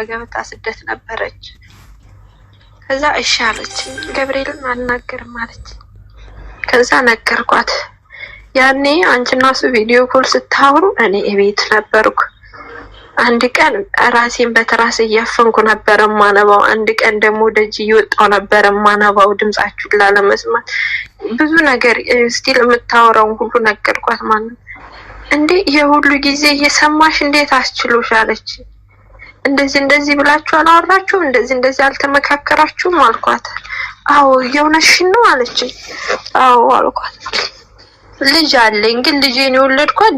ገብታ ስደት ነበረች። ከዛ እሺ አለች። ገብርኤልን አልናገርም አለች። ከዛ ነገርኳት። ያኔ አንቺና እሱ ቪዲዮ ኮል ስታወሩ እኔ እቤት ነበርኩ። አንድ ቀን ራሴን በትራስ እያፈንኩ ነበር ማነባው፣ አንድ ቀን ደግሞ ደጅ እየወጣው ነበር ማነባው ድምጻችሁን ላለመስማት። ብዙ ነገር ስቲል የምታወራው ሁሉ ነገርኳት። ማለት እንዴ የሁሉ ጊዜ እየሰማሽ እንዴት አስችሎሽ አለች። እንደዚህ ብላችሁ አላወራችሁም? እንደዚህ አልተመካከራችሁም አልኳት። አዎ የሆነሽን ነው አለች። አዎ አልኳት። ልጅ አለኝ ግን ልጄን የወለድኳት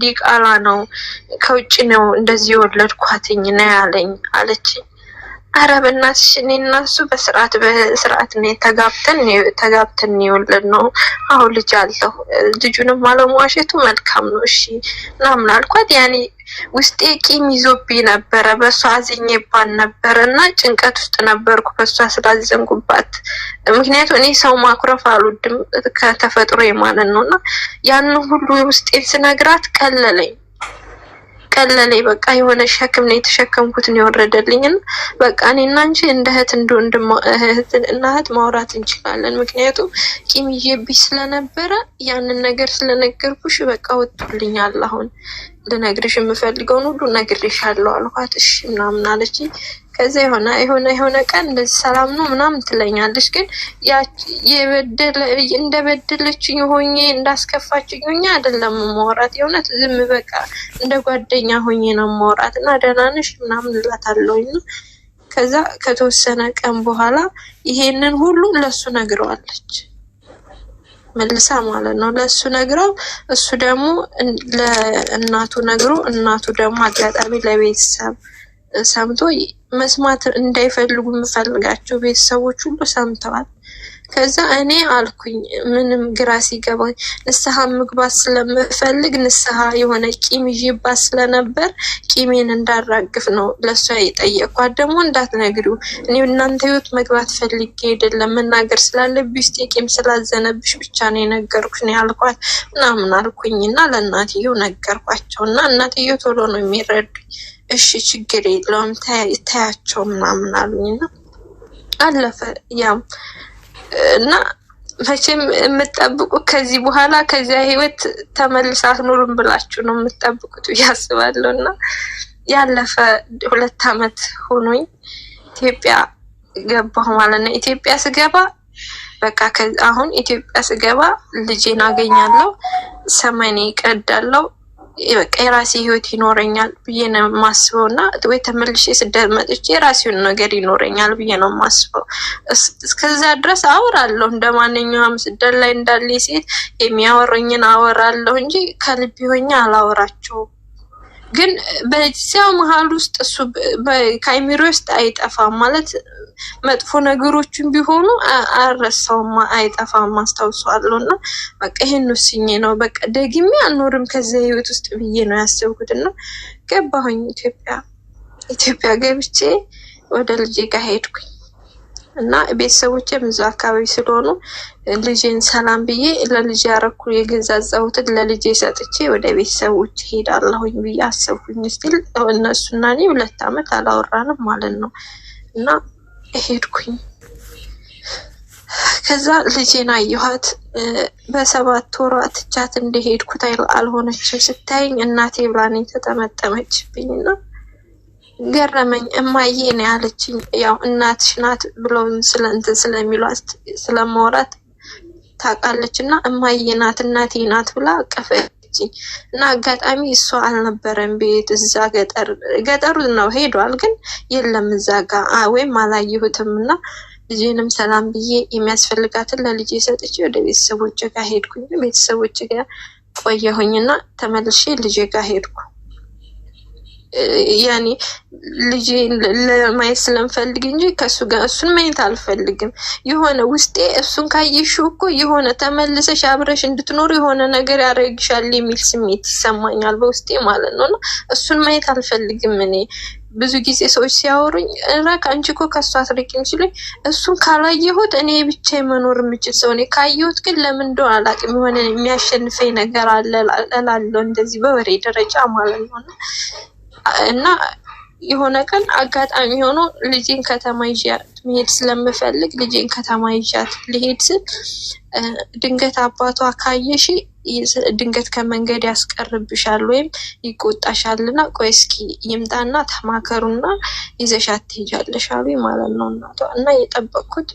ዲቃላ ነው፣ ከውጭ ነው እንደዚህ የወለድኳትኝ ነው ያለኝ አለች። አረ በእናትሽ እኔ እና እሱ በስርዓት ነው ተጋብተን የወለድነው። አሁን ልጅ አለው። ልጁንም አለመዋሸቱ መልካም ነው እሺ ምናምን አልኳት። ያኔ ውስጤ ቂም ይዞብኝ ነበረ፣ በሷ አዝኜባት ነበርና ጭንቀት ውስጥ ነበርኩ በሷ ስላዘንኩባት። ምክንያቱም እኔ ሰው ማኩረፍ አልወድም ከተፈጥሮ ማለት ነውና ያን ሁሉ ውስጤን ስነግራት ቀለለኝ። በቃ የሆነ ሸክም ነው የተሸከምኩት ነው የወረደልኝና በቃ እኔና አንቺ እንደ እህት ማውራት እንችላለን። ምክንያቱም ቂም ይዤብሽ ስለነበረ ያንን ነገር ስለነገርኩሽ በቃ ወጥቶልኛል። አሁን ልነግርሽ የምፈልገውን ሁሉ ነግሬሻለሁ አልኳት። እሺ ምናምን አለች። ከዛ የሆነ ቀን እንደዚህ ሰላም ነው ምናምን ትለኛለች። ግን እንደበደለችኝ ሆኜ እንዳስከፋችኝ ሆኜ አይደለም ማውራት፣ የእውነት ዝም በቃ እንደ ጓደኛ ሆኜ ነው ማውራት እና ደህና ነሽ ምናምን እላታለሁኝ። ከዛ ከተወሰነ ቀን በኋላ ይሄንን ሁሉ ለሱ ነግረዋለች መልሳ ማለት ነው። ለሱ ነግረው እሱ ደግሞ ለእናቱ ነግሮ እናቱ ደግሞ አጋጣሚ ለቤተሰብ ሰምቶ መስማት እንዳይፈልጉ የምፈልጋቸው ቤተሰቦች ሁሉ ሰምተዋል። ከዛ እኔ አልኩኝ ምንም ግራ ሲገባኝ ንስሐ መግባት ስለምፈልግ ንስሐ የሆነ ቂም ይዤባት ስለነበር ቂሜን እንዳራግፍ ነው ለሷ የጠየቅኳት። ደግሞ እንዳትነግሪው እኔ እናንተ ህይወት መግባት ፈልጌ አይደለም መናገር ስላለብኝ ውስጤ ቂም ስላዘነብሽ ብቻ ነው የነገርኩሽ ነው ያልኳት ምናምን አልኩኝና ለእናትየው ነገርኳቸው እና እናትየው ቶሎ ነው የሚረዱኝ። እሺ ችግር የለውም ታያቸው ምናምን አሉኝና አለፈ። ያው እና መቼም የምትጠብቁ ከዚህ በኋላ ከዚያ ህይወት ተመልሳ አትኖርም ብላችሁ ነው የምትጠብቁት ያስባለሁ። እና ያለፈ 2 አመት ሆኖኝ ኢትዮጵያ ገባሁ ማለት ነው። ኢትዮጵያ ስገባ በቃ አሁን ኢትዮጵያ ስገባ ልጄን አገኛለሁ፣ ሰማይን ይቀዳለሁ፣ በቃ የራሴ ህይወት ይኖረኛል ብዬ ነው የማስበው። እና ወይ ተመልሼ ስደት መጥቼ የራሴውን ነገር ይኖረኛል ብዬ ነው የማስበው። እስከዛ ድረስ አወራለሁ እንደማንኛውም ስደት ላይ እንዳለ ሴት የሚያወሩኝን አወራለሁ እንጂ ከልቤ ሆኜ አላወራቸውም። ግን በዚያው መሀል ውስጥ እሱ ከአይምሮ ውስጥ አይጠፋም ማለት መጥፎ ነገሮችን ቢሆኑ አረሳውም አይጠፋም አስታውሰዋለሁ። እና በቃ ይሄን ወስኜ ነው በቃ ደግሜ አልኖርም ከዚህ ህይወት ውስጥ ብዬ ነው ያሰብኩትና ገባሁኝ። ኢትዮጵያ ገብቼ ወደ ልጄ ጋር ሄድኩኝ እና ቤተሰቦቼም እዛ አካባቢ ስለሆኑ ልጄን ሰላም ብዬ ለልጄ ያረኩ የገዛዛሁትን ለልጄ ሰጥቼ ወደ ቤተሰቦቼ ሄዳለሁኝ ብዬ አሰብኩኝ። ስቲል እነሱና እኔ 2 አመት አላወራንም ማለት ነው። እና ሄድኩኝ። ከዛ ልጄን አየኋት። በ7 ወሯ ትቻት እንደሄድኩት አልሆነችም። ስታይኝ እናቴ ብላኔ ተጠመጠመችብኝና ገረመኝ። እማዬ ነው ያለችኝ። ያው እናትሽ ናት ብለው ስለሚሏት ስለማወራት ታውቃለችና እማዬ ናት እናቴ ናት ብላ አቀፈችኝ። እና አጋጣሚ እሷ አልነበረም ቤት፣ እዛ ገጠሩ ነው ሄዷል፣ ግን የለም እዛ ጋር ወይም አላየሁትም። እና ልጄንም ሰላም ብዬ የሚያስፈልጋትን ለልጄ ሰጥቼ ወደ ቤተሰቦቼ ጋር ሄድኩኝ። ቤተሰቦቼ ጋር ቆየሁኝና ተመልሼ ልጄ ጋር ሄድኩ። ያኔ ልጄ ለማየት ስለምፈልግ እንጂ ከሱ ጋር እሱን ማየት አልፈልግም። የሆነ ውስጤ እሱን ካየሽው እኮ የሆነ ተመልሰሽ አብረሽ እንድትኖር የሆነ ነገር ያደርግሻል የሚል ስሜት ይሰማኛል በውስጤ ማለት ነውና እሱን ማየት አልፈልግም። እኔ ብዙ ጊዜ ሰዎች ሲያወሩኝ አንቺ እኮ ከሱ አትርቂም ሲሉኝ እሱን ካላየሁት እኔ ብቻ መኖር የምችል ሰው ነኝ። ካየሁት ግን ለምን እንደው አላውቅም የሆነ የሚያሸንፈኝ ነገር አለ እላለሁ፣ እንደዚህ በወሬ ደረጃ ማለት ነው። እና የሆነ ቀን አጋጣሚ ሆኖ ልጄን ከተማ ይዣት መሄድ ስለምፈልግ ልጄን ከተማ ይዣት ልሄድ ስል ድንገት አባቷ ካየሽ ድንገት ከመንገድ ያስቀርብሻል ወይም ይቆጣሻልና ቆይ እስኪ ይምጣና ተማከሩና ይዘሻት ትሄጃለሽ አሉኝ ማለት ነው እናቷ። እና የጠበቅኩት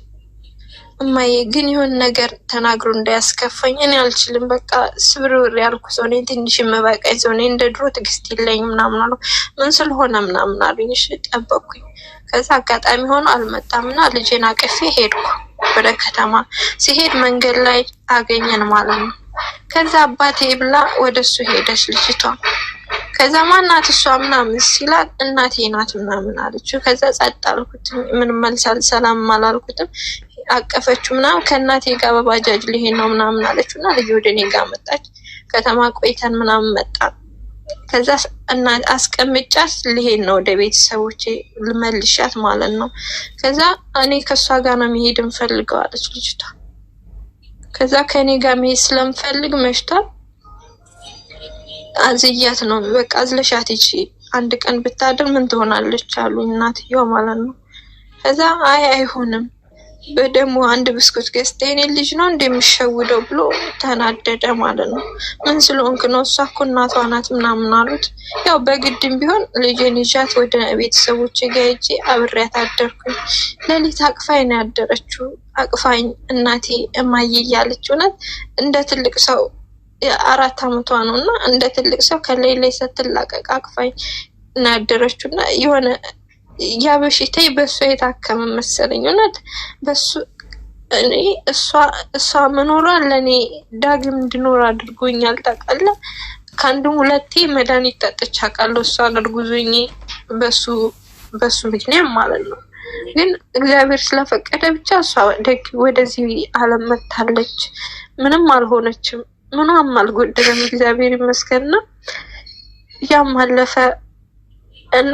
እማዬ ግን ይሁን ነገር ተናግሮ እንዳያስከፋኝ እኔ አልችልም፣ በቃ ስብርብር ያልኩ ሰው ነኝ፣ ትንሽ የምበቃኝ ሰው ነኝ፣ እንደ ድሮ ትዕግስት የለኝም ምናምን አሉ። ምን ስለሆነ ምናምን አሉኝ። እሺ ጠበቅኩኝ። ከዛ አጋጣሚ ሆኖ አልመጣምና ልጄን አቅፌ ሄድኩ ወደ ከተማ። ሲሄድ መንገድ ላይ አገኘን ማለት ነው። ከዛ አባቴ ብላ ወደሱ ሄደች ልጅቷ። ከዛ ማናት እሷ ምናምን ሲላት እናቴ ናት ምናምን አለችው። ከዛ ጸጥ አልኩት፣ ምንም መልስ ሰላም አላልኩትም። አቀፈችው ምናምን ከእናቴ ጋር በባጃጅ ልሄድ ነው ምናምን አለችውና ልጅ ወደ እኔ ጋር መጣች። ከተማ ቆይተን ምናምን መጣ። ከዛ እና አስቀምጫት ልሄድ ነው ወደ ቤተሰቦቼ ልመልሻት ማለት ነው። ከዛ እኔ ከሷ ጋር ነው መሄድ እንፈልገው አለች ልጅቷ። ከዛ ከኔ ጋር መሄድ ስለምፈልግ መሽቷል አዝያት ነው በቃ አዝለሻት ይቺ አንድ ቀን ብታድር ምን ትሆናለች አሉ እናትየው ማለት ነው። ከዛ አይሆንም በደሞ አንድ ብስኩት ገዝተህ የኔ ልጅ ነው እንደምሸውደው ብሎ ተናደደ ማለት ነው። ምን ስለሆንክ ነው? እሷ እኮ እናቷ ናት ምናምን አሉት። ያው በግድም ቢሆን ልጄን ይዣት ወደ ቤተሰቦቼ ጋር ሄጄ አብሬያት አደርኩኝ። ሌሊት አቅፋኝ ነው ያደረችው። አቅፋኝ እናቴ እማዬ እያለች እውነት እንደ ትልቅ ሰው 4 አመቷ ነውና እንደ ትልቅ ሰው ከላይ ላይ ስትላቀቅ አቅፋኝ ነው ያደረችውና የሆነ ያ በሽታዬ በሱ የታከመ መሰለኝ። እውነት በሱ እኔ እሷ መኖሯ ለኔ ዳግም እንድኖር አድርጎኛል። ታውቃለህ ከአንድም ሁለቴ መድኃኒት ጠጥቼ አውቃለሁ እሷን እርጉዞኝ በሱ ምክንያት ማለት ነው። ግን እግዚአብሔር ስለፈቀደ ብቻ እሷ ወደዚህ ዓለም መታለች። ምንም አልሆነችም፣ ምንም አልጎደለም እግዚአብሔር ይመስገንና ያም አለፈ እና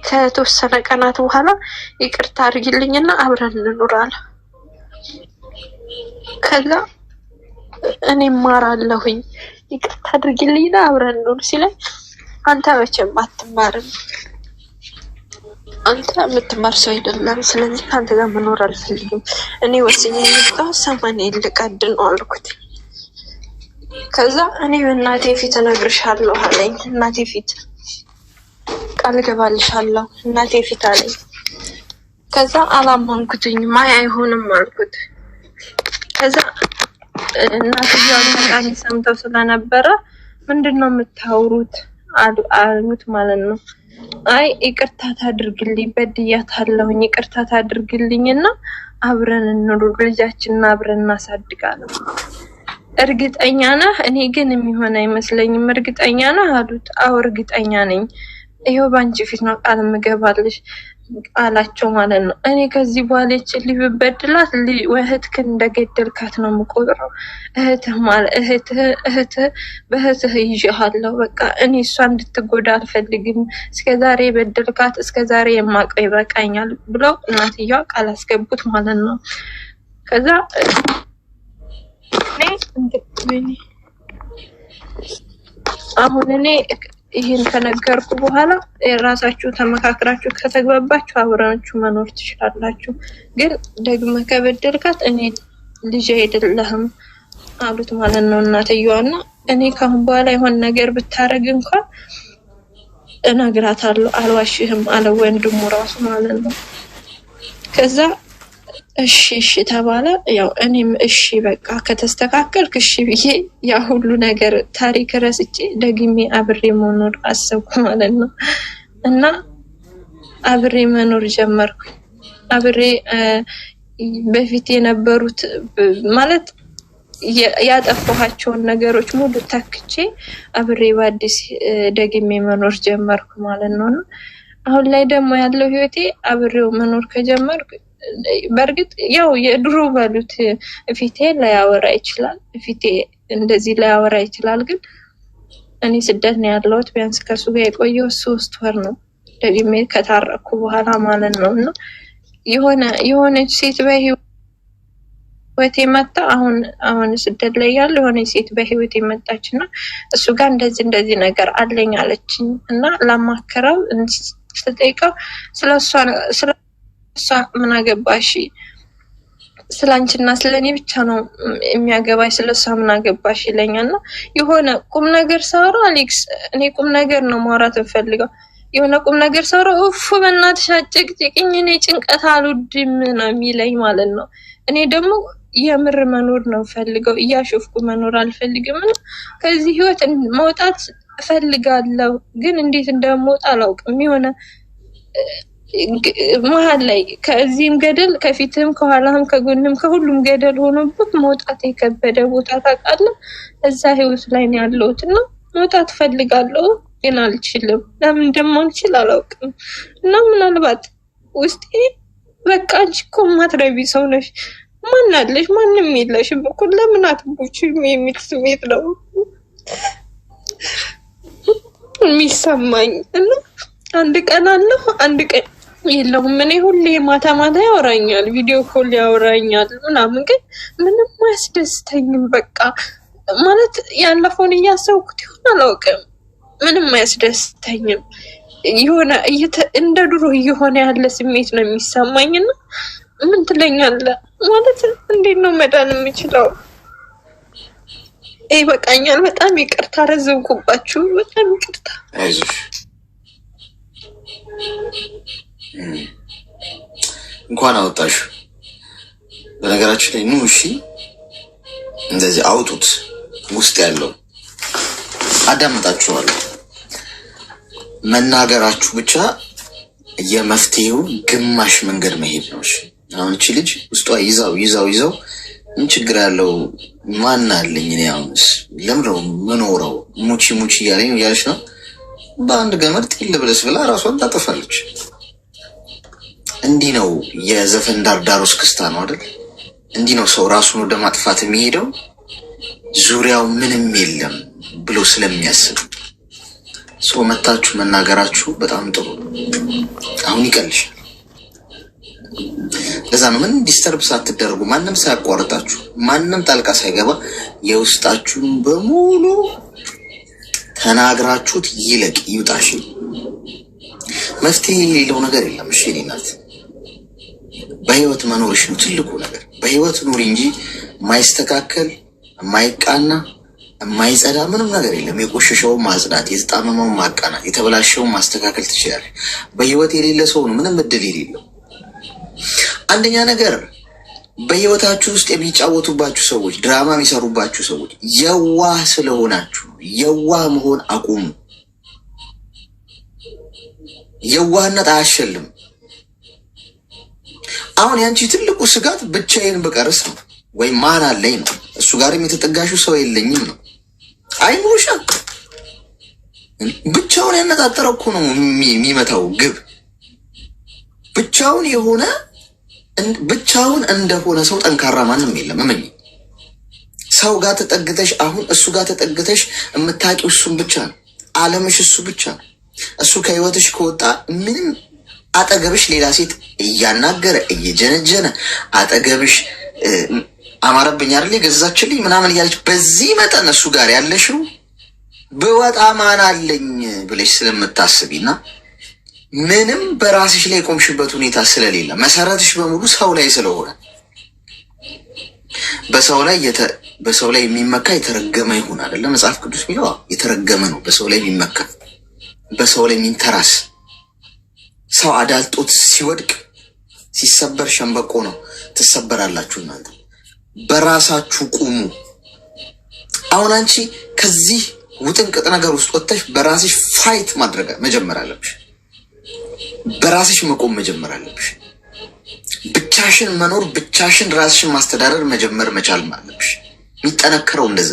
ከተወሰነ ቀናት በኋላ ይቅርታ አድርጊልኝና አብረን እንኖራለን። ከዛ እኔ ማራለሁኝ ይቅርታ አድርጊልኝና አብረን እንኖር ሲለኝ አንተ መቼም አትማርም፣ አንተ የምትማር ሰው አይደለም፣ ስለዚህ አንተ ጋር መኖር አልፈልግም፣ እኔ ወስኜ የመጣው ሰማን ልቀድ ነው አልኩት። ከዛ እኔ በእናቴ ፊት እነግርሻለሁ አለኝ። እናቴ ፊት ቃል ገባልሻለሁ እናቴ ፊት አለኝ። ከዛ አላመንኩትኝም። አይሆንም አልኩት። ከዛ እናትየው አጋጣሚ ሰምተው ስለነበረ ምንድነው የምታወሩት አሉት ማለት ነው። አይ ይቅርታ ታድርግልኝ በድያታለሁኝ፣ ይቅርታ ታድርግልኝና አብረን እንኑር፣ ልጃችንን አብረን እናሳድጋለን። እርግጠኛ ነህ? እኔ ግን የሚሆን አይመስለኝም። እርግጠኛ ነህ አሉት። አዎ እርግጠኛ ነኝ፣ ይሄው ባንቺ ፊት ነው ቃል ምገባልሽ አላቸው ማለት ነው። እኔ ከዚህ በኋላ ልጅ ብበድላት እህትህን እንደገደልካት ነው የምቆጥረው። እህትህ ማለት እህትህ በእህትህ ይዤሃለሁ። በቃ እኔ እሷ እንድትጎዳ አልፈልግም። እስከዛሬ በደልካት፣ እስከዛሬ የማውቀው ይበቃኛል ብለው እናትየዋ ቃል አስገቡት ማለት ነው። ከዛ አሁን እኔ ይሄን ከነገርኩ በኋላ ራሳችሁ ተመካክራችሁ ከተግባባችሁ አብራችሁ መኖር ትችላላችሁ። ግን ደግሞ ከበደልካት እኔ ልጅ አይደለህም አሉት ማለት ነው እናትየዋና እኔ ካሁን በኋላ ይሆን ነገር ብታረግ እንኳን እነግራታለሁ አልዋሽህም አለ ወንድሙ ራሱ ማለት ነው። ከዛ እሺ ተባለ። ያው እኔም እሺ በቃ ከተስተካከልክ እሺ ብዬ ያ ሁሉ ነገር ታሪክ ረስቼ ደግሜ አብሬ መኖር አሰብኩ ማለት ነው። እና አብሬ መኖር ጀመርኩ። አብሬ በፊት የነበሩት ማለት ያጠፋኋቸውን ነገሮች ሙሉ ተክቼ አብሬ በአዲስ ደግሜ መኖር ጀመርኩ ማለት ነው። አሁን ላይ ደግሞ ያለው ህይወቴ አብሬው መኖር ከጀመርኩ በርግጥ ያው የድሮ ባሉት ፊቴ ላይ ያወራ ይችላል፣ ፊቴ እንደዚህ ላይ ያወራ ይችላል። ግን እኔ ስደት ነው ያለሁት። ቢያንስ ከሱ ጋር የቆየው 3 ወር ነው ደግሜ ከታረኩ በኋላ ማለት ነው። እና የሆነች ሴት በህይወቴ መጣ። አሁን ስደት ላይ ያለው የሆነች ሴት በህይወቴ መጣችና እሱ ጋር እንደዚህ ነገር አለኝ አለችኝ እና ላማከራው ስትጠይቀው ስለሷ ምን አገባሽ? ስላንቺና ስለኔ ብቻ ነው የሚያገባሽ፣ ስለሷ ምን አገባሽ ይለኛልና የሆነ ቁም ነገር ሳወራ አሌክስ እኔ ቁም ነገር ነው ማውራት እንፈልገው የሆነ ቁም ነገር ሳወራ በእናትሽ አጨቅጭቅኝ እኔ ጭንቀት አልወድም ነው የሚለኝ ማለት ነው። እኔ ደግሞ የምር መኖር ነው ፈልገው እያሾፍኩ መኖር አልፈልግም። ከዚህ ህይወት መውጣት እፈልጋለሁ፣ ግን እንዴት እንደምወጣ አላውቅም። የሆነ መሀል ላይ ከዚህም ገደል ከፊትም ከኋላም ከጎንም ከሁሉም ገደል ሆኖበት መውጣት የከበደ ቦታ ታውቃለህ። እዛ ህይወት ላይ ነው ያለሁት እና መውጣት እፈልጋለሁ ግን አልችልም። ለምን እንደማልችል አላውቅም። እና ምናልባት ውስጤ በቃ አንቺ እኮ ማትረቢ ሰው ነሽ፣ ማን አለሽ? ማንም የለሽም እኮ ለምን አትቦቺም የሚል ስሜት ነው የሚሰማኝ። እና አንድ ቀን አለሁ አንድ ቀን የለውም። እኔ ሁሌ ማታ ማታ ያወራኛል፣ ቪዲዮ ኮል ያወራኛል ምናምን፣ ግን ምንም አያስደስተኝም። በቃ ማለት ያለፈውን እያሰብኩት ይሆን አላውቅም፣ ምንም አያስደስተኝም። የሆነ እንደ ድሮ እየሆነ ያለ ስሜት ነው የሚሰማኝና ምን ትለኛለህ ማለት እንዴት ነው መዳን የምችለው? በቃኛል። በጣም ይቅርታ ረዘምኩባችሁ፣ በጣም ይቅርታ። አይዞሽ እንኳን አወጣሽ። በነገራችን ላይ ኑ እሺ፣ እንደዚህ አውጡት። ውስጥ ያለው አዳምጣችኋለሁ። መናገራችሁ ብቻ የመፍትሄው ግማሽ መንገድ መሄድ ነው። እሺ አሁን እቺ ልጅ ውስጧ ይዛው ምን ችግር ያለው ማን አለኝ እኔ አሁንስ ለምነው ምኖረው ሙቺ እያለኝ እያለች ነው። በአንድ ገመድ ጢል ብለስ ብላ ራሷን ታጠፋለች። እንዲህ ነው የዘፈን ዳርዳሩስ ክስታ ነው አይደል? እንዲህ ነው ሰው ራሱን ወደ ማጥፋት የሚሄደው ዙሪያው ምንም የለም ብሎ ስለሚያስብ። ሰው መታችሁ መናገራችሁ በጣም ጥሩ ነው። አሁን ይቀልሻል። ለዛ ነው ምን ዲስተርብ ሳትደረጉ ማንም ሳያቋርጣችሁ ማንም ጣልቃ ሳይገባ የውስጣችሁን በሙሉ ተናግራችሁት ይለቅ ይውጣሽ። መፍትሄ የሌለው ነገር የለም። እሺ እናት በህይወት መኖርሽ ነው ትልቁ ነገር። በህይወት ኑሪ እንጂ ማይስተካከል ማይቃና የማይጸዳ ምንም ነገር የለም። የቆሸሸውን ማጽዳት፣ የተጣመመውን ማቃናት፣ የተበላሸውን ማስተካከል ትችላለህ። በህይወት የሌለ ሰው ነው ምንም እድል የሌለው። አንደኛ ነገር በህይወታችሁ ውስጥ የሚጫወቱባችሁ ሰዎች፣ ድራማ የሚሰሩባችሁ ሰዎች የዋህ ስለሆናችሁ የዋህ መሆን አቁሙ። የዋህነት አያሸልም። አሁን ያንቺ ትልቁ ስጋት ብቻዬን ብቀርስ ነው ወይ ማን አለኝ ነው። እሱ ጋርም የተጠጋሽው ሰው የለኝም ነው። አይሞሻ ብቻውን ያነጣጠረው እኮ ነው የሚመታው ግብ። ብቻውን እንደሆነ ሰው ጠንካራ ማንም የለም። እመኝ። ሰው ጋር ተጠግተሽ አሁን እሱ ጋር ተጠግተሽ የምታውቂው እሱን ብቻ ነው። ዓለምሽ እሱ ብቻ ነው። እሱ ከህይወትሽ ከወጣ ምንም አጠገብሽ ሌላ ሴት እያናገረ እየጀነጀነ አጠገብሽ አማረብኝ አይደል ገዛችልኝ ምናምን እያለች በዚህ መጠን እሱ ጋር ያለሽው በወጣ ማን አለኝ ብለሽ ስለምታስቢና ምንም በራስሽ ላይ ቆምሽበት ሁኔታ ስለሌለ መሰረትሽ በሙሉ ሰው ላይ ስለሆነ በሰው ላይ የሚመካ የተረገመ ይሁን አይደለም መጽሐፍ ቅዱስ የሚለው የተረገመ ነው። በሰው ላይ የሚመካ በሰው ላይ የሚንተራስ ሰው አዳልጦት ሲወድቅ ሲሰበር ሸንበቆ ነው። ትሰበራላችሁ እናንተ። በራሳችሁ ቁሙ። አሁን አንቺ ከዚህ ውጥንቅጥ ነገር ውስጥ ወጥተሽ በራስሽ ፋይት ማድረግ መጀመር አለብሽ። በራስሽ መቆም መጀመር አለብሽ። ብቻሽን መኖር፣ ብቻሽን ራስሽን ማስተዳደር መጀመር መቻል አለብሽ። የሚጠነክረው እንደዛ።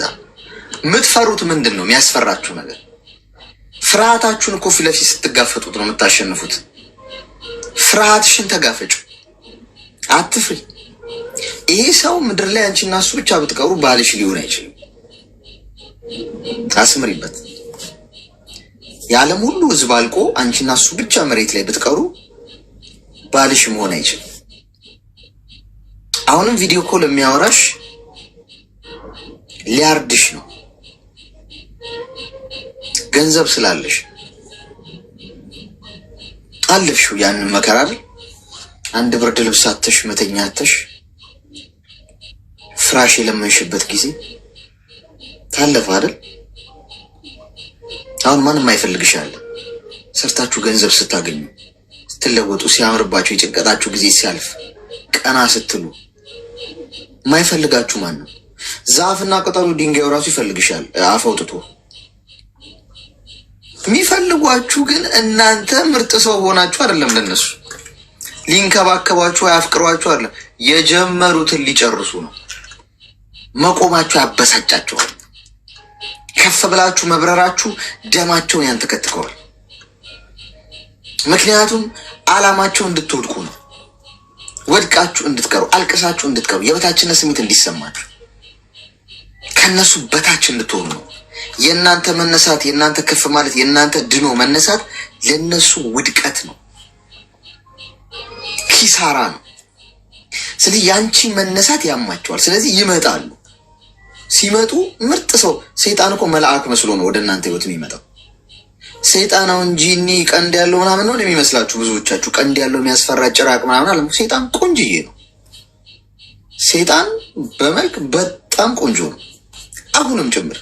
የምትፈሩት ምንድን ነው? የሚያስፈራችሁ ነገር። ፍርሃታችሁን እኮ ፊት ለፊት ስትጋፈጡት ነው የምታሸንፉት። ፍርሃትሽን ተጋፈጩ። አትፍሪ። ይሄ ሰው ምድር ላይ አንቺና እሱ ብቻ ብትቀሩ ባልሽ ሊሆን አይችልም። አስምሪበት። የዓለም ሁሉ ህዝብ አልቆ አንቺና እሱ ብቻ መሬት ላይ ብትቀሩ ባልሽ መሆን አይችልም። አሁንም ቪዲዮ ኮል የሚያወራሽ ሊያርድሽ ነው፣ ገንዘብ ስላለሽ። አለፍሽው ያንን መከራ አይደል? አንድ ብርድ ልብስ አተሽ መተኛተሽ ፍራሽ የለመንሽበት ጊዜ ታለፈ አይደል? አሁን ማንም አይፈልግሻል። ሰርታችሁ ገንዘብ ስታገኙ ስትለወጡ ሲያምርባችሁ የጭንቀታችሁ ጊዜ ሲያልፍ ቀና ስትሉ ማይፈልጋችሁ ማን ነው? ዛፍና ቅጠሉ ድንጋዩ ራሱ ይፈልግሻል አፍ አውጥቶ። የሚፈልጓችሁ ግን እናንተ ምርጥ ሰው ሆናችሁ አይደለም። ለነሱ ሊንከባከቧችሁ አያፍቅሯችሁ አይደለም። የጀመሩትን ሊጨርሱ ነው። መቆማችሁ ያበሳጫቸዋል። ከፍ ብላችሁ መብረራችሁ ደማቸውን ያንተከትከዋል። ምክንያቱም አላማቸው እንድትወድቁ ነው። ወድቃችሁ እንድትቀሩ፣ አልቅሳችሁ እንድትቀሩ፣ የበታችነት ስሜት እንዲሰማችሁ፣ ከነሱ በታች እንድትሆኑ ነው። የእናንተ መነሳት፣ የእናንተ ከፍ ማለት፣ የእናንተ ድኖ መነሳት ለነሱ ውድቀት ነው፣ ኪሳራ ነው። ስለዚህ ያንቺ መነሳት ያማቸዋል። ስለዚህ ይመጣሉ። ሲመጡ ምርጥ ሰው። ሰይጣን እኮ መልአክ መስሎ ነው ወደ እናንተ ህይወት የሚመጣው። ሰይጣን አሁን ጂኒ ቀንድ ያለው ምናምን ነው የሚመስላችሁ ብዙዎቻችሁ። ቀንድ ያለው የሚያስፈራ ጭራቅ ምናምን አለ። ሰይጣን ቆንጅዬ ነው። ሰይጣን በመልክ በጣም ቆንጆ ነው፣ አሁንም ጭምር።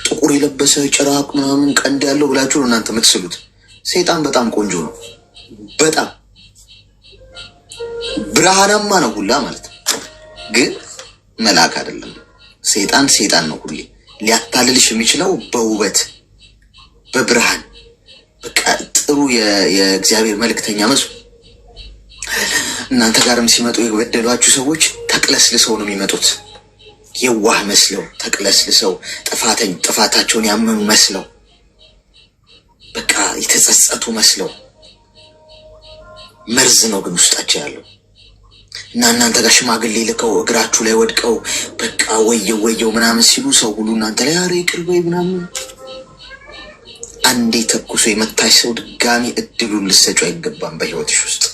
ጥቁር የለበሰ ጭራቅ ምናምን ቀንድ ያለው ብላችሁ ነው እናንተ የምትስሉት። ሰይጣን በጣም ቆንጆ ነው። በጣም ብርሃናማ ነው ሁላ ማለት ነው። ግን መልአክ አይደለም። ሰይጣን ሰይጣን ነው ሁሌ። ሊያታልልሽ የሚችለው በውበት በብርሃን፣ በቃ ጥሩ የእግዚአብሔር መልእክተኛ መስሎ። እናንተ ጋርም ሲመጡ የበደሏችሁ ሰዎች ተቅለስልሰው ነው የሚመጡት። የዋህ መስለው ተቅለስልሰው፣ ጥፋታቸውን ያመኑ መስለው፣ በቃ የተጸጸቱ መስለው። መርዝ ነው ግን ውስጣቸው ያለው እና እናንተ ጋር ሽማግሌ ልከው እግራችሁ ላይ ወድቀው በቃ ወየው ምናምን ሲሉ ሰው ሁሉ እናንተ ላይ አረ ይቅር በይ ምናምን። አንዴ ተኩሶ የመታሽ ሰው ድጋሚ እድሉን ልሰጩ አይገባም በህይወትሽ ውስጥ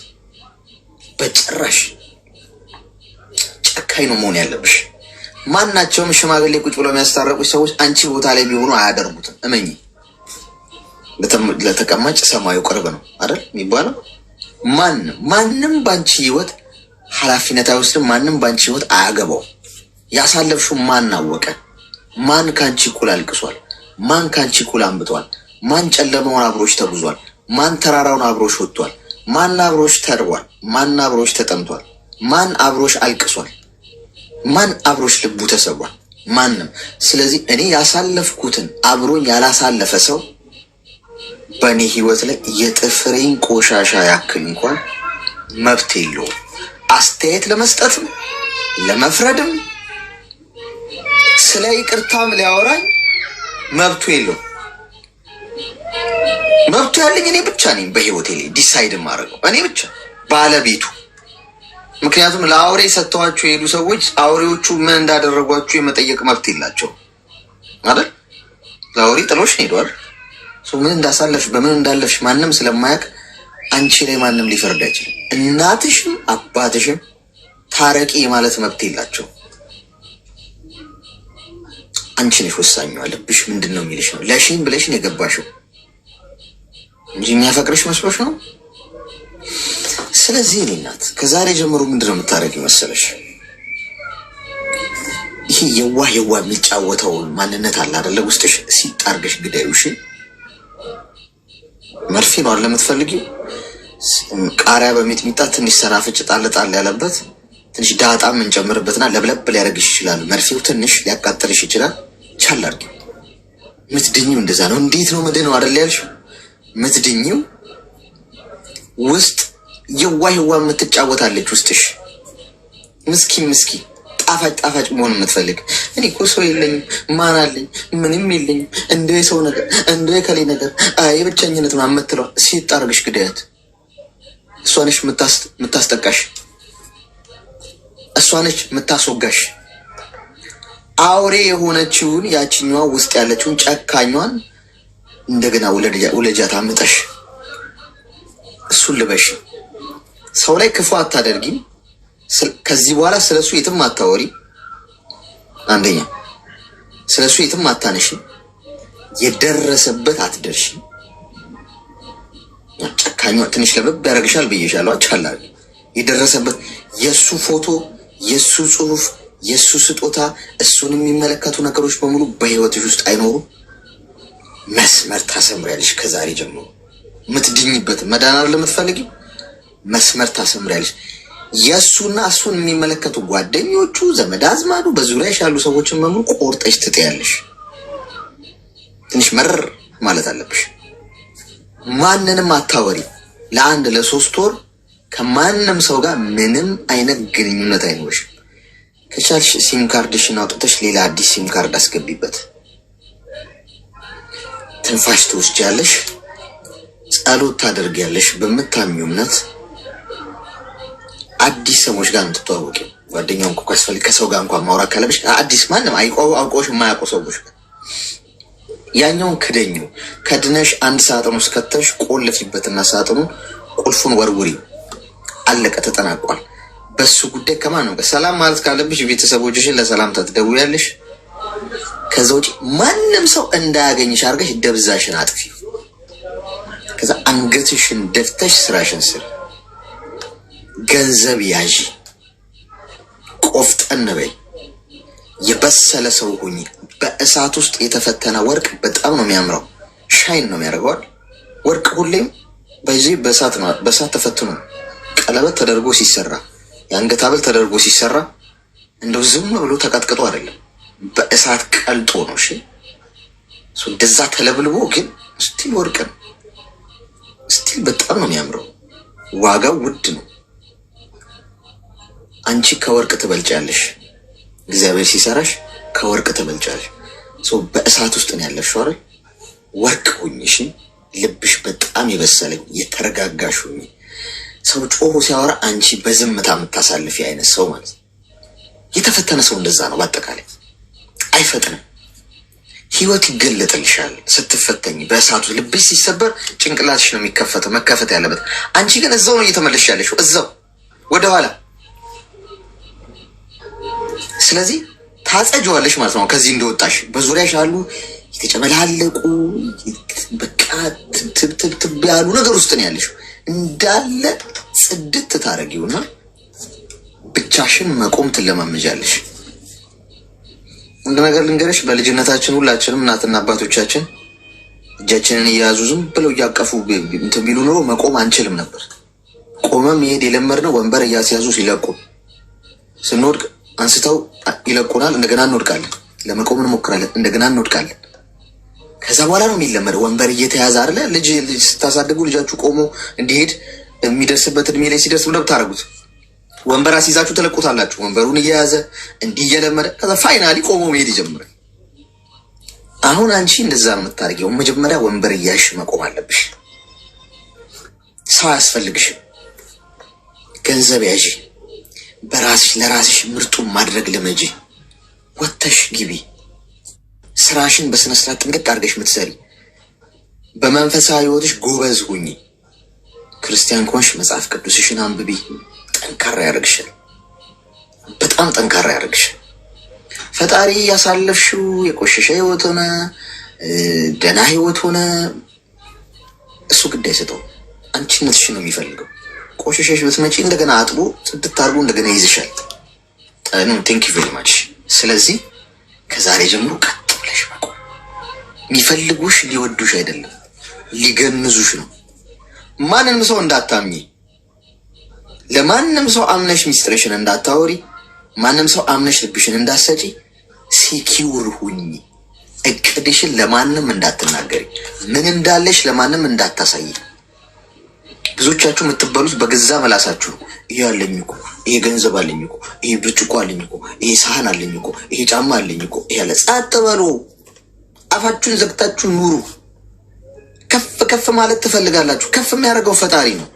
በጭራሽ። ጨካኝ ነው መሆን ያለብሽ። ማናቸውም ሽማግሌ ቁጭ ብለው የሚያስታረቁች ሰዎች አንቺ ቦታ ላይ ቢሆኑ አያደርጉትም። እመኚ። ለተቀማጭ ሰማዩ ቅርብ ነው አይደል የሚባለው። ማንም ባንቺ ህይወት ኃላፊነት አይወስድም። ማንም ባንቺ ህይወት አያገባው። ያሳለፍሽው ማን አወቀ? ማን ካንቺ እኩል አልቅሷል? ማን ካንቺ እኩል አንብቷል? ማን ጨለማውን አብሮሽ ተጉዟል? ማን ተራራውን አብሮሽ ወጥቷል? ማን አብሮሽ ተርቧል? ማን አብሮሽ ተጠምቷል? ማን አብሮሽ አልቅሷል? ማን አብሮሽ ልቡ ተሰብሯል? ማንም። ስለዚህ እኔ ያሳለፍኩትን አብሮኝ ያላሳለፈ ሰው በእኔ ህይወት ላይ የጥፍሬን ቆሻሻ ያክል እንኳን መብት የለውም። አስተያየት ለመስጠትም ለመፍረድም ስለ ይቅርታም ሊያወራኝ መብቱ የለውም። መብቱ ያለኝ እኔ ብቻ ነኝ። በህይወቴ ላይ ዲሳይድ ማድረገው እኔ ብቻ ባለቤቱ። ምክንያቱም ለአውሬ ሰጥተዋችሁ የሄዱ ሰዎች አውሬዎቹ ምን እንዳደረጓችሁ የመጠየቅ መብት የላቸው አይደል? ለአውሬ ጥሎሽ ነው ሄዷል። ምን እንዳሳለፍሽ በምን እንዳለፍሽ ማንም ስለማያውቅ አንቺ ላይ ማንም ሊፈርድ አይችልም። እናትሽም አባትሽም ታረቂ የማለት መብት የላቸው። አንቺ ነሽ ወሳኙ። ልብሽ ምንድን ነው የሚልሽ ነው። ለሽን ብለሽን የገባሽው እንጂ የሚያፈቅርሽ መስሎሽ ነው። ስለዚህ እኔ እናት ከዛሬ ጀምሮ ምንድን ነው የምታረጊ መሰለሽ? ይሄ የዋህ የሚጫወተውን ማንነት አለ አይደለ? ውስጥሽ ሲጣርገሽ ግዳዩሽ። መርፌ ነው አለ የምትፈልጊው። ቃሪያ በሚጥሚጣ ትንሽ ሰናፍጭ ጣል ያለበት ትንሽ ዳጣ የምንጨምርበትና ለብለብ ሊያደርግሽ ይችላል። መርፌው ትንሽ ሊያቃጥልሽ ይችላል። ቻል አድርጊው። ምትድኝው እንደዛ ነው። እንዴት ነው ምንድን ነው አይደል ያልሽው? ምትድኝው ውስጥ የዋህ የምትጫወታለች ውስጥሽ። ምስኪን ጣፋጭ መሆን የምትፈልግ። እኔ እኮ ሰው የለኝም፣ ማን አለኝ፣ ምንም የለኝም፣ እንደ ሰው ነገር እንደ ከሌ ነገር የብቸኝነት ምናምን የምትለው ሲጣርግሽ ግዳያት። እሷ ነች የምታስጠቃሽ፣ እሷ ነች የምታስወጋሽ። አውሬ የሆነችውን ያችኛዋ ውስጥ ያለችውን ጨካኟን እንደገና ውለጃት አምጠሽ እሱን ልበሽ። ሰው ላይ ክፉ አታደርጊም። ከዚህ በኋላ ስለሱ የትም አታወሪ። አንደኛ ስለሱ የትም አታነሽ፣ የደረሰበት አትደርሽ። ጨካኟ ትንሽ ለበብ ያደርግሻል ብዬሻለሁ። አቻላ የደረሰበት የሱ ፎቶ፣ የሱ ጽሁፍ፣ የሱ ስጦታ፣ እሱን የሚመለከቱ ነገሮች በሙሉ በህይወትሽ ውስጥ አይኖሩም። መስመር ታሰምሪያለሽ። ከዛሬ ጀምሮ የምትድኝበት መዳናር ለምትፈልጊው መስመር ታሰምሪያለሽ። የእሱና እሱን የሚመለከቱ ጓደኞቹ፣ ዘመድ አዝማዱ፣ በዙሪያሽ ያሉ ሰዎችን በሙሉ ቆርጠሽ ትጥያለሽ። ትንሽ መረር ማለት አለብሽ። ማንንም አታወሪ። ለአንድ ለ3 ወር ከማንም ሰው ጋር ምንም አይነት ግንኙነት አይኖርሽም። ከቻልሽ ሲም ካርድሽን አውጥተሽ ሌላ አዲስ ሲም ካርድ አስገቢበት። ትንፋሽ ትወስጃለሽ፣ ጸሎት ታደርጊያለሽ። በምታምኚው እምነት አዲስ ሰዎች ጋር የምትተዋወቂው ጓደኛውን እኮ ካስፈልግ ከሰው ጋር እንኳን ማውራት ካለብሽ አዲስ ማንም አውቆሽ የማያውቁ ሰዎች ጋር ያኛውን ክደኙ። ከድነሽ አንድ ሳጥን ውስጥ ከተሽ ቆልፊበትና ሳጥኑን ቁልፉን ወርውሪ። አለቀ፣ ተጠናቋል። በሱ ጉዳይ ከማንም ጋር ሰላም ማለት ካለብሽ ቤተሰቦችሽን ለሰላምታ ትደውያለሽ። ከዛ ውጪ ማንም ሰው እንዳያገኝሽ አድርገሽ ደብዛሽን አጥፊ። ከዛ አንገትሽን ደፍተሽ ስራሽን ስር። ገንዘብ ያዢ፣ ቆፍጠን በይ፣ የበሰለ ሰው ሁኚ። በእሳት ውስጥ የተፈተነ ወርቅ በጣም ነው የሚያምረው፣ ሻይን ነው የሚያደርገዋል። ወርቅ ሁሌም በዚህ በእሳት ተፈትኖ ቀለበት ተደርጎ ሲሰራ፣ የአንገት ሐብል ተደርጎ ሲሰራ እንደው ዝም ብሎ ተቀጥቅጦ አይደለም፣ በእሳት ቀልጦ ነው። እሺ እንደዛ ተለብልቦ ግን ስቲል ወርቅ ነው። ስቲል በጣም ነው የሚያምረው፣ ዋጋው ውድ ነው። አንቺ ከወርቅ ትበልጫለሽ። እግዚአብሔር ሲሰራሽ ከወርቅ ትበልጫለሽ። በእሳት ውስጥ ነው ያለሽው አይደል? ወርቅ ሁኚ። እሺ ልብሽ በጣም የበሰለኝ የተረጋጋሽ ሁኚ። ሰው ጮሆ ሲያወራ አንቺ በዝምታ የምታሳልፊ አይነት ሰው ማለት ነው። የተፈተነ ሰው እንደዛ ነው። በአጠቃላይ አይፈጥንም። ህይወት ይገለጥልሻል ስትፈተኝ። በእሳቱ ልብሽ ሲሰበር ጭንቅላትሽ ነው የሚከፈተው፣ መከፈት ያለበት። አንቺ ግን እዛው ነው እየተመለስሽ ያለሽው፣ እዛው ወደኋላ። ስለዚህ ታጸጀዋለሽ ማለት ነው። ከዚህ እንደወጣሽ በዙሪያሽ ያሉ የተጨመላለቁ በቃ ትብትብ ያሉ ነገር ውስጥ ነው ያለሽው። እንዳለ ጽድት ታረጊውና ብቻሽን መቆም ትለማመጃለሽ። እንደ ነገር ልንገርሽ፣ በልጅነታችን ሁላችንም እናትና አባቶቻችን እጃችንን እያያዙ ዝም ብለው እያቀፉ እንትን ቢሉ ኖሮ መቆም አንችልም ነበር። ቆመም መሄድ የለመድነው ወንበር እያስያዙ ሲለቁ፣ ስንወድቅ አንስተው ይለቁናል። እንደገና እንወድቃለን። ለመቆም እንሞክራለን፣ እንደገና እንወድቃለን። ከዛ በኋላ ነው የሚለመደው። ወንበር እየተያዘ አይደለ? ልጅ ስታሳድጉ ልጃችሁ ቆሞ እንዲሄድ የሚደርስበት እድሜ ላይ ሲደርስ ምንድን ነው የምታደርጉት? ወንበር አስይዛችሁ ትለቁታላችሁ። ወንበሩን እየያዘ እንዲህ እየለመደ ከዛ ፋይናሊ ቆሞ መሄድ ይጀምራል። አሁን አንቺ እንደዛ ነው የምታደርጊው። መጀመሪያ ወንበር እያሽ መቆም አለብሽ። ሰው አያስፈልግሽም። ገንዘብ ያዢ። በራስሽ ለራስሽ ምርጡን ማድረግ ልመጂ። ወተሽ ግቢ። ስራሽን በስነስርዓት ጥንቅቅ አድርገሽ ምትሰሪ። በመንፈሳዊ ህይወትሽ ጎበዝ ሁኚ። ክርስቲያን ከሆንሽ መጽሐፍ ቅዱስሽን አንብቢ። ጠንካራ ያደርግሻል። በጣም ጠንካራ ያደርግሻል። ፈጣሪ ያሳለፍሽው የቆሸሸ ህይወት ሆነ ደህና ህይወት ሆነ እሱ ግድ አይሰጠውም። አንቺነትሽን ነው የሚፈልገው። ቆሸሸሽ ብትመጪ እንደገና አጥቦ ጽድት አድርጎ እንደገና ይዝሻል። ቴንክ ዩ ቬሪ ማች። ስለዚህ ከዛሬ ጀምሮ ቀጥ ብለሽ መቆም። የሚፈልጉሽ ሊወዱሽ አይደለም ሊገንዙሽ ነው። ማንንም ሰው እንዳታምኚ። ለማንም ሰው አምነሽ ሚስጥርሽን እንዳታወሪ። ማንም ሰው አምነሽ ልብሽን እንዳሰጪ። ሲኪውር ሁኚ። እቅድሽን ለማንም እንዳትናገሪ። ምን እንዳለሽ ለማንም እንዳታሳይ። ብዙዎቻችሁ የምትበሉት በገዛ መላሳችሁ። ይሄ አለኝ እኮ፣ ይሄ ገንዘብ አለኝ እኮ፣ ይሄ ብርጭቆ አለኝ እኮ፣ ይሄ ሳህን አለኝ እኮ፣ ይሄ ጫማ አለኝ እኮ ያለ። ጸጥ በሉ። አፋችሁን ዘግታችሁ ኑሩ። ከፍ ከፍ ማለት ትፈልጋላችሁ። ከፍ የሚያደርገው ፈጣሪ ነው።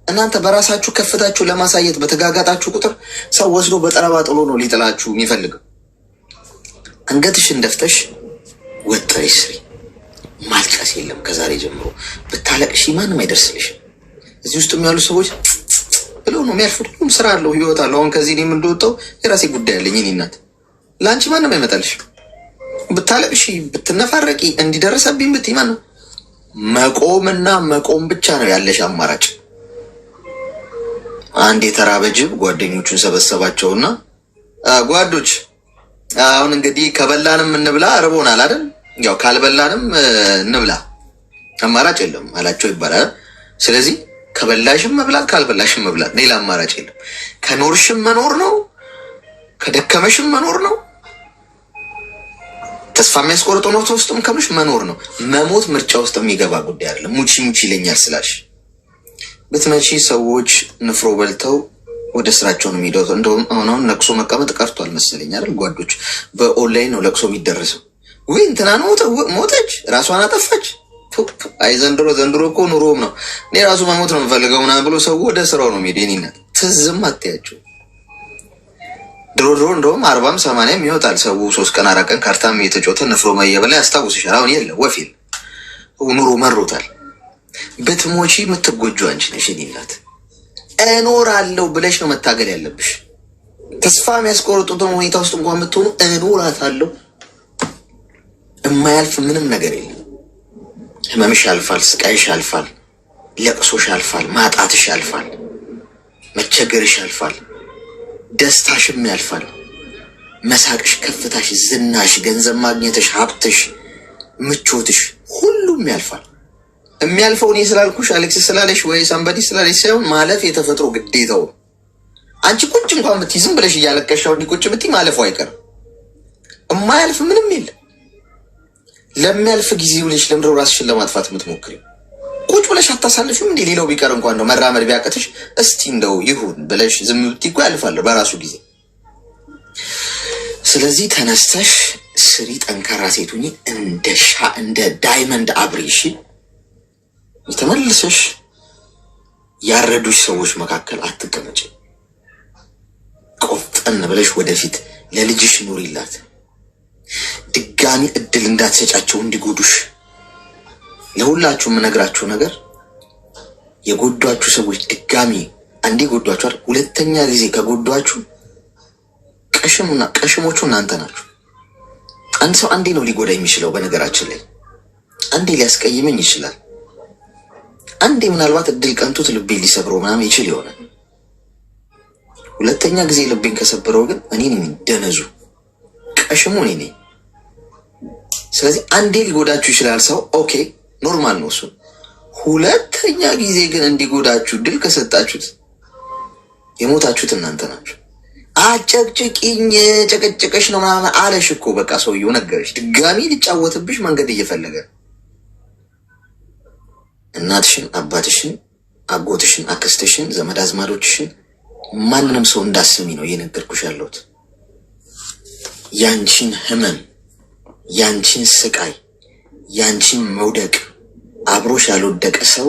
እናንተ በራሳችሁ ከፍታችሁ ለማሳየት በተጋጋጣችሁ ቁጥር ሰው ወስዶ በጠረባ ጥሎ ነው ሊጥላችሁ የሚፈልገው። አንገትሽን ደፍተሽ ወጥረሽ ስሪ። ማልቀስ የለም ከዛሬ ጀምሮ። ብታለቅሺ ማንም አይደርስልሽም። እዚህ ውስጥ ያሉ ሰዎች ብለው ነው የሚያልፉት። ሁሉም ስራ አለው፣ ህይወት አለው። አሁን ከዚህ እኔም እንደወጣው የራሴ ጉዳይ አለኝ። እኔ እናት ለአንቺ ማንም አይመጣልሽም። ብታለቅሺ ብትነፋረቂ እንዲደረሰብኝ ብትይ ማነው መቆምና መቆም ብቻ ነው ያለሽ አማራጭ። አንድ የተራበ ጅብ ጓደኞቹን ሰበሰባቸውና ጓዶች አሁን እንግዲህ ከበላንም እንብላ ርቦናል አይደል? ያው ካልበላንም እንብላ አማራጭ የለም አላቸው ይባላል። ስለዚህ ከበላሽም መብላት ካልበላሽም መብላት፣ ሌላ አማራጭ የለም። ከኖርሽም መኖር ነው፣ ከደከመሽም መኖር ነው፣ ተስፋ የሚያስቆርጠው ነው ውስጥም ከምሽ መኖር ነው። መሞት ምርጫ ውስጥ የሚገባ ጉዳይ አይደለም። ሙቺ ሙቺ ይለኛል ስላልሽ ብትመጪ ሰዎች ንፍሮ በልተው ወደ ስራቸው ነው የሚሄዱት። እንደውም አሁን ለቅሶ መቀመጥ ቀርቷል መሰለኝ አይደል ጓዶች? በኦንላይን ነው ለቅሶ የሚደረሰው። ወይ እንትና ሞተች፣ ራሷን አጠፋች። አይ ዘንድሮ እኮ ኑሮም ነው። እኔ ራሱ መሞት ነው የምፈልገው ምናምን ብሎ ሰው ወደ ስራው ነው የሚሄድ። የእኔ እናት ትዝም አትያቸው። ድሮ እንደውም 40 80 ይወጣል ሰው 3 ቀን 4 ቀን ካርታም እየተጫወተ ንፍሮ መየበላ ያስታውስሻል። አሁን የለ ወፊል ኑሮ መሮታል። ብትሞቺ የምትጎጁ አንቺ ነሽ። የእኔ እናት እኖራለሁ ብለሽ ነው መታገል ያለብሽ። ተስፋ የሚያስቆርጡትን ሁኔታ ውስጥ እንኳን ብትሆኑ እኖራታለሁ። የማያልፍ ምንም ነገር የለም። ህመምሽ ያልፋል፣ ስቃይሽ ያልፋል፣ ለቅሶሽ ያልፋል፣ ማጣትሽ ያልፋል፣ መቸገርሽ ያልፋል፣ ደስታሽም ያልፋል፣ መሳቅሽ፣ ከፍታሽ፣ ዝናሽ፣ ገንዘብ ማግኘትሽ፣ ሀብትሽ፣ ምቾትሽ ሁሉም ያልፋል። የሚያልፈው እኔ ስላልኩሽ አሌክስ ስላለሽ ወይ ሳምባዲ ስላለሽ ሳይሆን ማለፍ የተፈጥሮ ግዴታው። አንቺ ቁጭ እንኳን ብትይ ዝም ብለሽ እያለቀሻው ቁጭ ብትይ ማለፉ አይቀርም። የማያልፍ ምንም የለም። ለሚያልፍ ጊዜ ብለሽ ለምድረው ራስሽን ለማጥፋት የምትሞክሪው ቁጭ ብለሽ አታሳልፊም እንዴ? ሌላው ቢቀር እንኳን ነው መራመድ ቢያቀትሽ እስቲ እንደው ይሁን ብለሽ ዝም ብትይ እኮ ያልፋል በራሱ ጊዜ። ስለዚህ ተነስተሽ ስሪ፣ ጠንካራ ሴት ሁኚ፣ እንደ ዳይመንድ አብሪ። እሺ ተመልሰሽ ያረዱሽ ሰዎች መካከል አትቀመጪ። ቆፍጠን ብለሽ ወደፊት ለልጅሽ ኑሪላት። ድጋሚ እድል እንዳትሰጫቸው እንዲጎዱሽ። ለሁላችሁ የምነግራችሁ ነገር የጎዷችሁ ሰዎች ድጋሚ አንዴ ጎዷችኋል፣ ሁለተኛ ጊዜ ከጎዷችሁ ቀሽሞቹ እናንተ ናችሁ። አንድ ሰው አንዴ ነው ሊጎዳ የሚችለው። በነገራችን ላይ አንዴ ሊያስቀይመኝ ይችላል። አንዴ ምናልባት እድል ቀንቶት ልቤን ሊሰብረው ምናምን ይችል ይሆናል። ሁለተኛ ጊዜ ልቤን ከሰበረው ግን እኔ ነኝ ደነዙ፣ ቀሽሙ እኔ ነኝ። ስለዚህ አንዴ ሊጎዳችሁ ይችላል ሰው፣ ኦኬ ኖርማል ነው እሱ። ሁለተኛ ጊዜ ግን እንዲጎዳችሁ ድል ከሰጣችሁት የሞታችሁት እናንተ ናችሁ። አጨቅጭቂኝ ጨቀጨቀሽ ነው ምናምን አለሽ እኮ በቃ ሰውየው ነገረሽ። ድጋሚ ሊጫወትብሽ መንገድ እየፈለገ እናትሽን፣ አባትሽን፣ አጎትሽን፣ አክስትሽን፣ ዘመድ አዝማዶችሽን ማንንም ሰው እንዳስሚ ነው እየነገርኩሽ ያለሁት። ያንቺን ህመም፣ ያንቺን ስቃይ፣ ያንቺን መውደቅ አብሮሽ ያልወደቀ ሰው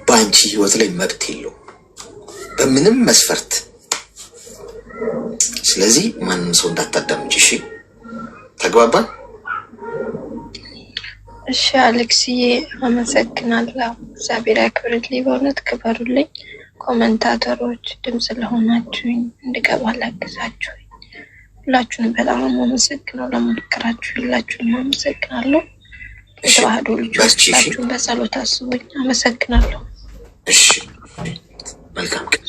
በአንቺ ህይወት ላይ መብት የለው በምንም መስፈርት። ስለዚህ ማንም ሰው እንዳታዳምጪ። እሺ ተግባባን? እሺ አሌክስዬ አመሰግናለሁ። እግዚአብሔር ያክብርልኝ። በእውነት ክበሩልኝ። ኮመንታተሮች ድምፅ ለሆናችሁኝ፣ እንድገባ ላግዛችሁኝ ሁላችሁንም በጣም አመሰግናለሁ። ለምክራችሁ ሁላችሁንም አመሰግናለሁ። የተዋህዶ ልጆች ሁላችሁም በጸሎት አስቡኝ። አመሰግናለሁ። እሺ መልካም ቀን።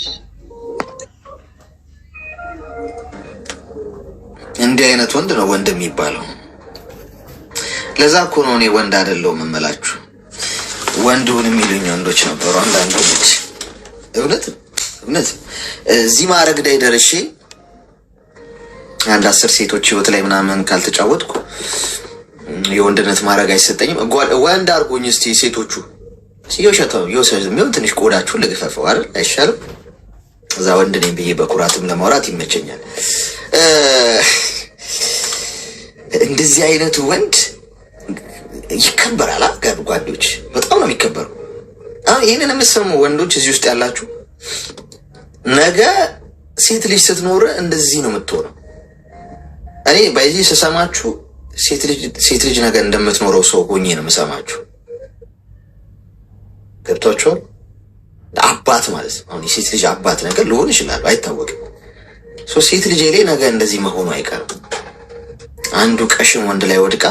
እንዲህ አይነት ወንድ ነው ወንድ የሚባለው። ለዛ እኮ ነው እኔ ወንድ አይደለሁም የምላችሁ። ወንዱን የሚሉኝ ወንዶች ነበሩ አንዳንድ ወንዶች። እውነት እዚህ ማዕረግ ላይ ደርሼ አንድ 10 ሴቶች ህይወት ላይ ምናምን ካልተጫወትኩ የወንድነት ማዕረግ አይሰጠኝም። ወንድ አድርጎኝ እስቲ ሴቶቹ ሲዮሸተው የሚሆን ትንሽ ቆዳችሁን ልግፈፈው አይደል? አይሻልም? እዛ ወንድ ነኝ ብዬ በኩራትም ለማውራት ይመቸኛል። እንደዚህ አይነቱ ወንድ ይከበራል። ጓዶች በጣም ነው የሚከበሩ። አሁን ይህንን የምትሰሙ ወንዶች እዚህ ውስጥ ያላችሁ ነገ ሴት ልጅ ስትኖር እንደዚህ ነው የምትሆነው። እኔ በዚህ ስሰማችሁ ሴት ልጅ ነገር እንደምትኖረው ሰው ሆኜ ነው የምሰማችሁ። ገብቷችኋል? አባት ማለት ነው። አሁን የሴት ልጅ አባት ነገር ልሆን ይችላል፣ አይታወቅም። ሴት ልጅ ላይ ነገ እንደዚህ መሆኑ አይቀርም። አንዱ ቀሽም ወንድ ላይ ወድቃ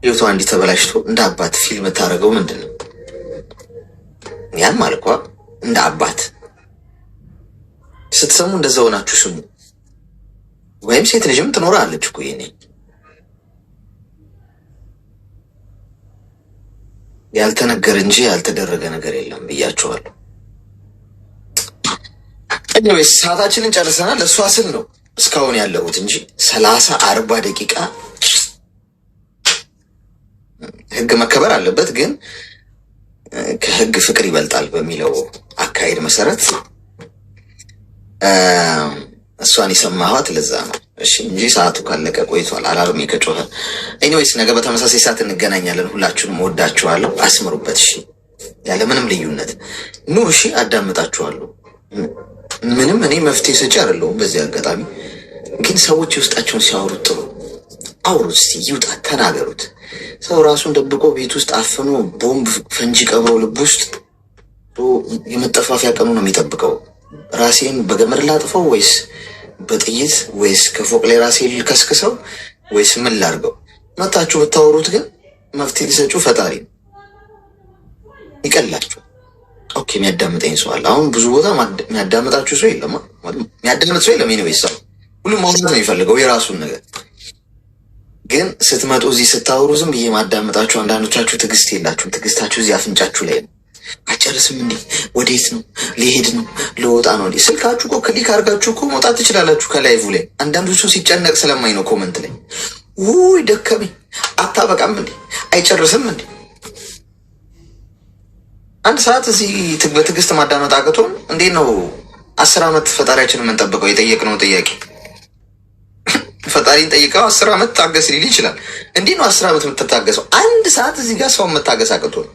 ህይወቷ እንዲህ ተበላሽቶ እንደ አባት ፊልም የምታደርገው ምንድን ነው? ያም አልኳ እንደ አባት ስትሰሙ እንደዛ ሆናችሁ ስሙ። ወይም ሴት ልጅም ትኖራለች እኮ ይሄኔ ያልተነገረ እንጂ ያልተደረገ ነገር የለም ብያቸዋለሁ። ኤኒዌይስ ሰዓታችንን ጨርሰናል። እሷ ስል ነው እስካሁን ያለሁት እንጂ 30-40 ደቂቃ ህግ መከበር አለበት፣ ግን ከህግ ፍቅር ይበልጣል በሚለው አካሄድ መሰረት እሷን የሰማኋት ለዛ ነው። እሺ እንጂ ሰዓቱ ካለቀ ቆይቷል። አላርሜ ከጮኸ። ኤኒዌይስ ነገ በተመሳሳይ ሰዓት እንገናኛለን። ሁላችሁንም ወዳችኋለሁ። አስምሩበት። እሺ ያለ ምንም ልዩነት ኑ። እሺ አዳምጣችኋለሁ። ምንም እኔ መፍትሄ ሰጪ አይደለሁም። በዚህ አጋጣሚ ግን ሰዎች የውስጣቸውን ሲያወሩት ጥሩ አውሩት። እስቲ ይውጣ፣ ተናገሩት። ሰው ራሱን ደብቆ ቤት ውስጥ አፍኖ ቦምብ ፈንጂ ቀብሮ ልብ ውስጥ የመጠፋፊያ ቀኑ ነው የሚጠብቀው። ራሴን በገመድ ላጥፈው ወይስ በጥይት ወይስ ከፎቅ ላይ ራሴን ልከስክሰው ወይስ ምን ላርገው? መታችሁ ብታወሩት ግን መፍትሄ ሊሰጩ ፈጣሪ ነው። ይቀላችሁ። ኦኬ የሚያዳምጠኝ ሰው አለ። አሁን ብዙ ቦታ የሚያዳምጣችሁ ሰው የለም። የሚያዳምጥ ሰው የለም። ኤኒዌይስ ሰው ሁሉም ማውራት ነው የሚፈልገው የራሱን ነገር። ግን ስትመጡ እዚህ ስታወሩ ዝም ብዬ ማዳመጣችሁ አንዳንዶቻችሁ ትዕግስት የላችሁም። ትዕግስታችሁ እዚህ አፍንጫችሁ ላይ ነው። አጨርስም እንዴ? ወዴት ነው? ሊሄድ ነው? ልወጣ ነው እንዴ? ስልካችሁ እኮ ክሊክ አድርጋችሁ እኮ መውጣት ትችላላችሁ ከላይቭ ላይ። አንዳንዱ ሰው ሲጨነቅ ስለማይ ነው ኮመንት ላይ ውይ ደከመኝ፣ አታበቃም እንዴ? አይጨርስም እንዴ? አንድ ሰዓት እዚህ በትዕግስት ማዳመጥ አቅቶን እንዴት ነው 10 ዓመት ፈጣሪያችን የምንጠብቀው? የጠየቅነው ጥያቄ ፈጣሪን ጠይቀው 10 ዓመት ታገስ ሊል ይችላል። እንዴት ነው 10 ዓመት የምትታገሰው? አንድ ሰዓት እዚህ ጋር ሰው መታገስ አቅቶን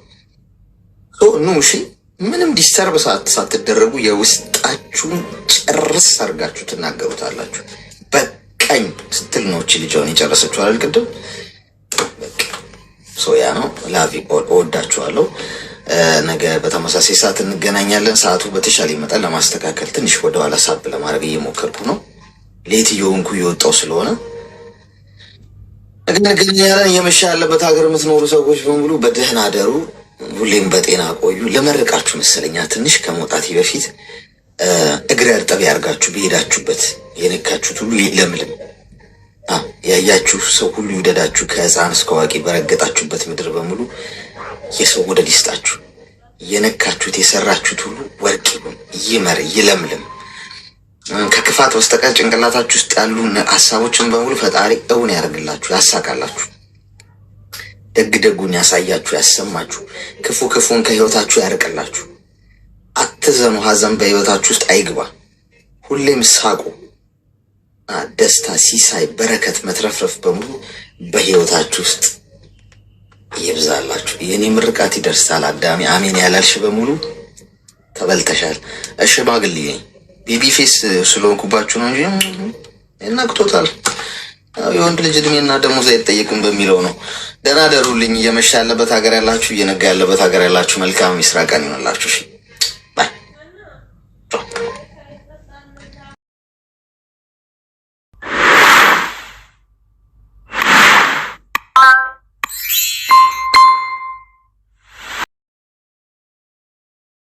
ኑ። እሺ ምንም ዲስተርብ ሳትደረጉ የውስጣችሁን ጭርስ አድርጋችሁ ትናገሩታላችሁ። በቀኝ ስትል ነው እቺ ልጅውን የጨረሰችው አይደል? ቅድም ሶያ ነው። ላቪ እወዳችኋለሁ። ነገ በተመሳሳይ ሰዓት እንገናኛለን። ሰዓቱ በተሻለ ይመጣል። ለማስተካከል ትንሽ ወደኋላ ሳብ ለማድረግ እየሞከርኩ ነው። ሌት እየሆንኩ እየወጣው ስለሆነ ነገ እንገናኛለን። እየመሸ ያለበት ሀገር የምትኖሩ ሰዎች በሙሉ በደህና አደሩ። ሁሌም በጤና ቆዩ። ለመረቃችሁ መሰለኛ ትንሽ ከመውጣቴ በፊት እግረ እርጥብ ያርጋችሁ በሄዳችሁበት የነካችሁት ሁሉ ይለምልም። ያያችሁ ሰው ሁሉ ይውደዳችሁ። ከህፃን እስከ አዋቂ በረገጣችሁበት ምድር በሙሉ የሰው ወደድ ይስጣችሁ። የነካችሁት የሰራችሁት ሁሉ ወርቅ ይሁን፣ ይመር፣ ይለምልም። ከክፋት በስተቀር ጭንቅላታችሁ ውስጥ ያሉ ሀሳቦችን በሙሉ ፈጣሪ እውን ያደርግላችሁ፣ ያሳካላችሁ። ደግ ደጉን ያሳያችሁ፣ ያሰማችሁ። ክፉ ክፉን ከህይወታችሁ ያርቅላችሁ። አትዘኑ። ሀዘን በህይወታችሁ ውስጥ አይግባ። ሁሌም ሳቁ። ደስታ፣ ሲሳይ፣ በረከት፣ መትረፍረፍ በሙሉ በህይወታችሁ ውስጥ ይብዛላችሁ። የኔ ምርቃት ይደርሳል። አዳሚ አሜን ያላልሽ በሙሉ ተበልተሻል። ሽማግሌ ቤቢ ፌስ ስለሆንኩባችሁ ነው እንጂ እናቅቶታል። የወንድ ልጅ እድሜና ደሞዝ አይጠየቅም በሚለው ነው። ደህና ደሩልኝ። እየመሸ ያለበት ሀገር ያላችሁ፣ እየነጋ ያለበት ሀገር ያላችሁ መልካም የስራ ቀን ይሆንላችሁ።